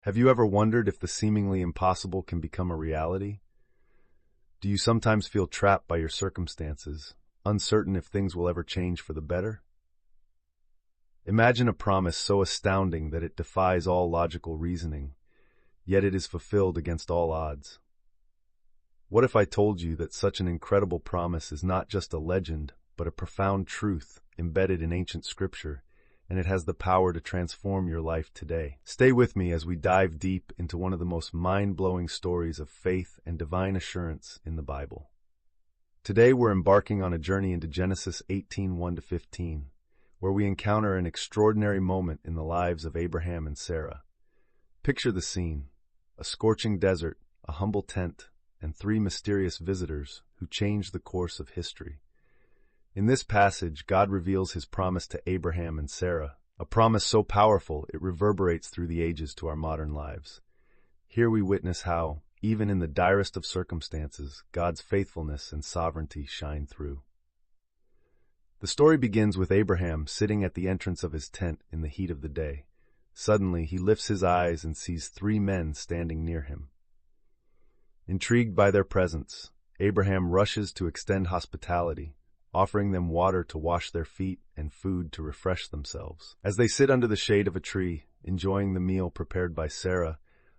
Have you ever wondered if the seemingly impossible can become a reality? Do you sometimes feel trapped by your circumstances, uncertain if things will ever change for the better? Imagine a promise so astounding that it defies all logical reasoning, yet it is fulfilled against all odds. What if I told you that such an incredible promise is not just a legend, but a profound truth embedded in ancient scripture, and it has the power to transform your life today? Stay with me as we dive deep into one of the most mind-blowing stories of faith and divine assurance in the Bible. Today we're embarking on a journey into Genesis 18:1-15, where we encounter an extraordinary moment in the lives of Abraham and Sarah. Picture the scene: a scorching desert, a humble tent, and three mysterious visitors who changed the course of history. In this passage, God reveals his promise to Abraham and Sarah, a promise so powerful it reverberates through the ages to our modern lives. Here we witness how, even in the direst of circumstances, God's faithfulness and sovereignty shine through. The story begins with Abraham sitting at the entrance of his tent in the heat of the day. Suddenly, he lifts his eyes and sees three men standing near him. Intrigued by their presence, Abraham rushes to extend hospitality, offering them water to wash their feet and food to refresh themselves. As they sit under the shade of a tree, enjoying the meal prepared by Sarah,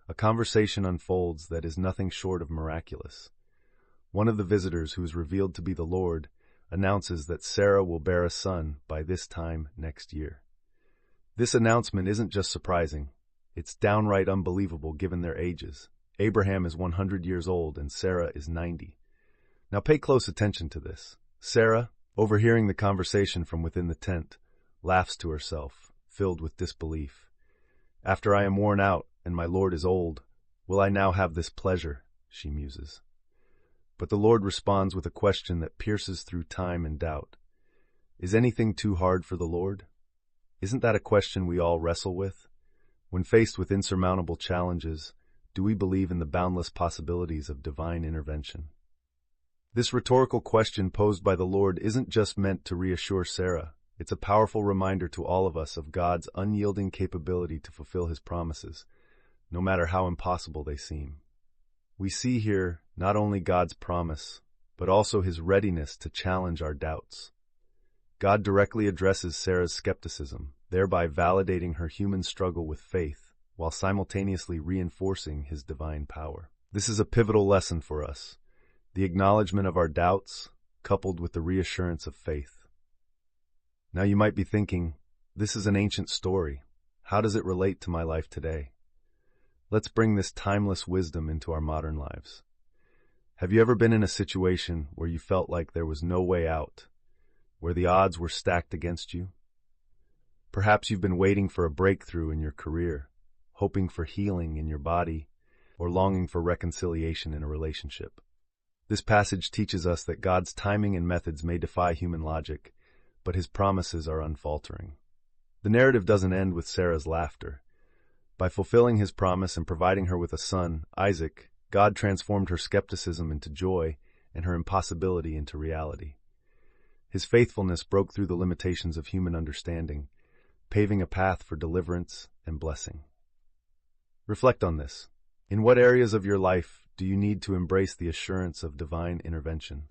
a conversation unfolds that is nothing short of miraculous. One of the visitors, who is revealed to be the Lord, announces that Sarah will bear a son by this time next year. This announcement isn't just surprising, it's downright unbelievable given their ages. Abraham is 100 years old and Sarah is 90. Now pay close attention to this. Sarah, overhearing the conversation from within the tent, laughs to herself, filled with disbelief. "After I am worn out and my Lord is old, will I now have this pleasure?" she muses. But the Lord responds with a question that pierces through time and doubt. Is anything too hard for the Lord? Isn't that a question we all wrestle with? When faced with insurmountable challenges, do we believe in the boundless possibilities of divine intervention? This rhetorical question posed by the Lord isn't just meant to reassure Sarah. It's a powerful reminder to all of us of God's unyielding capability to fulfill his promises, no matter how impossible they seem. We see here not only God's promise, but also his readiness to challenge our doubts. God directly addresses Sarah's skepticism, thereby validating her human struggle with faith, while simultaneously reinforcing his divine power. This is a pivotal lesson for us: the acknowledgement of our doubts, coupled with the reassurance of faith. Now you might be thinking, this is an ancient story. How does it relate to my life today? Let's bring this timeless wisdom into our modern lives. Have you ever been in a situation where you felt like there was no way out, where the odds were stacked against you? Perhaps you've been waiting for a breakthrough in your career, hoping for healing in your body, or longing for reconciliation in a relationship. This passage teaches us that God's timing and methods may defy human logic, but his promises are unfaltering. The narrative doesn't end with Sarah's laughter. By fulfilling his promise and providing her with a son, Isaac, God transformed her skepticism into joy and her impossibility into reality. His faithfulness broke through the limitations of human understanding, paving a path for deliverance and blessing. Reflect on this. In what areas of your life do you need to embrace the assurance of divine intervention?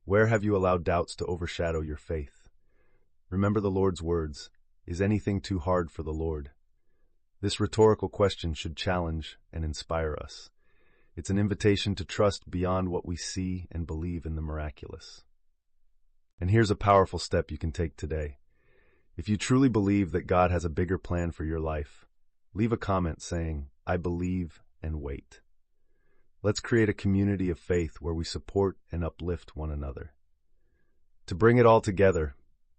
Where have you allowed doubts to overshadow your faith? Remember the Lord's words, "Is anything too hard for the Lord?" This rhetorical question should challenge and inspire us. It's an invitation to trust beyond what we see and believe in the miraculous. And here's a powerful step you can take today. If you truly believe that God has a bigger plan for your life, leave a comment saying, "I believe and wait." Let's create a community of faith where we support and uplift one another. To bring it all together,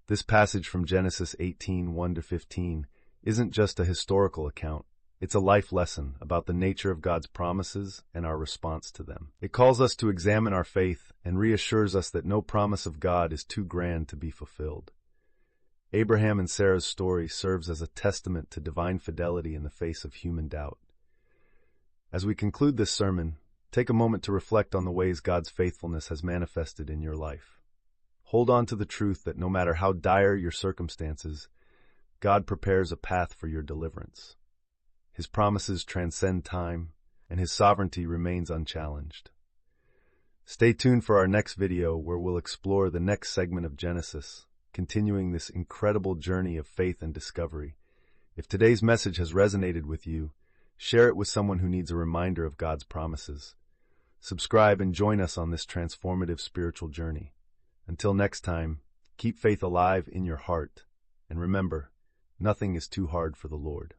this passage from Genesis 18:1-15 isn't just a historical account. It's a life lesson about the nature of God's promises and our response to them. It calls us to examine our faith and reassures us that no promise of God is too grand to be fulfilled. Abraham and Sarah's story serves as a testament to divine fidelity in the face of human doubt. As we conclude this sermon, take a moment to reflect on the ways God's faithfulness has manifested in your life. Hold on to the truth that no matter how dire your circumstances, God prepares a path for your deliverance. His promises transcend time, and His sovereignty remains unchallenged. Stay tuned for our next video where we'll explore the next segment of Genesis, continuing this incredible journey of faith and discovery. If today's message has resonated with you, share it with someone who needs a reminder of God's promises. Subscribe and join us on this transformative spiritual journey. Until next time, keep faith alive in your heart, and remember, nothing is too hard for the Lord.